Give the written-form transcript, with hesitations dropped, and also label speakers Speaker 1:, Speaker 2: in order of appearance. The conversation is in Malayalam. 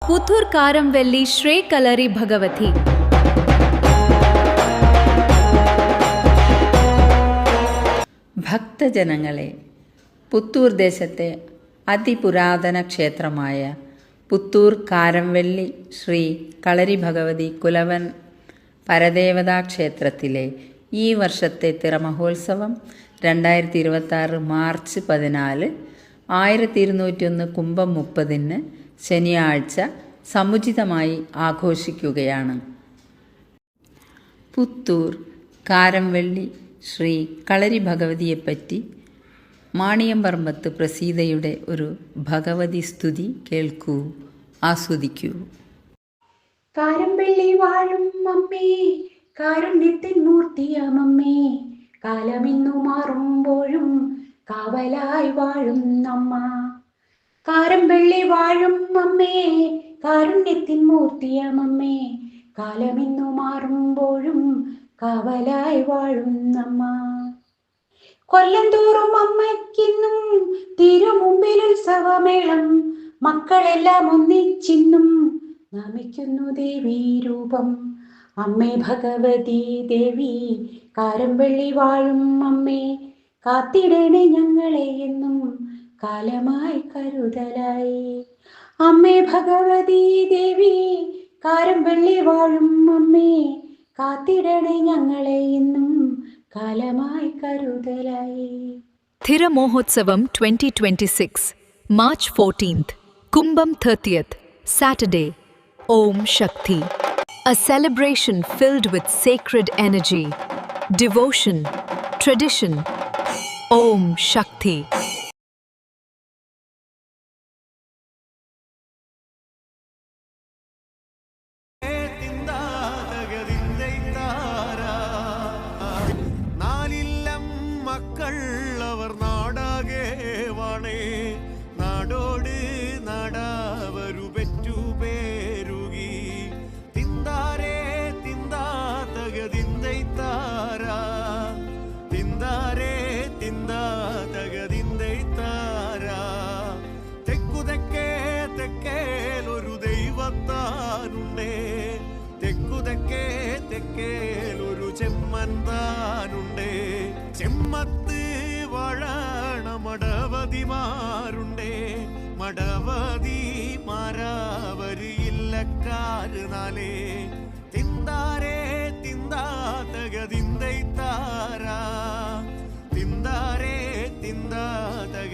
Speaker 1: പുത്തൂർ കാരംവെല്ലി ശ്രീ കളരി ഭഗവതി.
Speaker 2: ഭക്തജനങ്ങളെ, പുത്തൂർ ദേശത്തെ അതിപുരാതന ക്ഷേത്രമായ പുത്തൂർ കാരംവെല്ലി ശ്രീ കളരി ഭഗവതി കുലവൻ പരദേവതാ ക്ഷേത്രത്തിലെ ഈ വർഷത്തെ തിറമഹോത്സവം 2026 മാർച്ച് 14, 1201 കുംഭം 30 ശനിയാഴ്ച സമുചിതമായി ആഘോഷിക്കുകയാണ്. പുത്തൂർ കാരംവെല്ലി ശ്രീ കളരി ഭഗവതിയെപ്പറ്റി മാണിയമ്പറമ്പത്ത് പ്രസീതയുടെ ഒരു ഭഗവതി സ്തുതി കേൾക്കൂ, ആസ്വദിക്കൂ.
Speaker 3: കാരംവെള്ളി വാഴും അമ്മേ, കാരുണ്യത്തിൻ മൂർത്തിയാമമ്മേ, കാലമിന്നു മാറുമ്പോഴും കാവലായി വാഴും അമ്മ. കാരംവെള്ളി വാഴും അമ്മേ, കാരുണ്യത്തിൻ മൂർത്തിയാമമ്മേ, കാലമിന്നു മാറുമ്പോഴും കാവലായി വാഴും അമ്മ. കൊല്ലം തോറും അമ്മയ്ക്കിന്നും തിരുമുമ്പിൽ ഉത്സവമേളം, മക്കളെല്ലാം ഒന്നിച്ചിന്നും നമിക്കുന്നു ദേവീ രൂപം. അമ്മേ ഭഗവതി ദേവി കാരംവെള്ളി വാഴും അമ്മേ, കാത്തിടണേ ഞങ്ങളെ എന്നും കാലമായി കരുതലായി. അമ്മേ ഭഗവതി ദേവി കാരംവെള്ളി വാഴും അമ്മേ, കാത്തിടണേ ഞങ്ങളെ എന്നും കാലമായി കരുതലായി.
Speaker 1: തിരമോഹോത്സവം 2026 March 14th, Kumbam 30th, Saturday. Om Shakti. A celebration filled with sacred energy, devotion, tradition. Om Shakti.
Speaker 4: മക്കളവർ നാടാകെ വാണേ, നാടോട് നാടാവരു പെറ്റുപേരുകി. തിന്താരേ തിന്താ തകതിന്തൈത്താരാ, തിന്താരേ തിന്താ തകതിന്തൈത്താരാ. തെക്കുതെക്കേ തെക്കേലൊരു ദൈവത്താനുണ്ടേ, തെക്കുതെക്കേ തെക്കേലൊരു ചെമ്മൻ താനുണ്ടേ. ചെമ്മത്ത് വാഴണ മടവതിമാരുണ്ടേ, മടവതി മാരാവര് ഇല്ലക്കാര് നാലേ. തിന്താരേ തിന്താ തകതിന്തൈത്താരാ, തിന്താരേ തിന്താ തക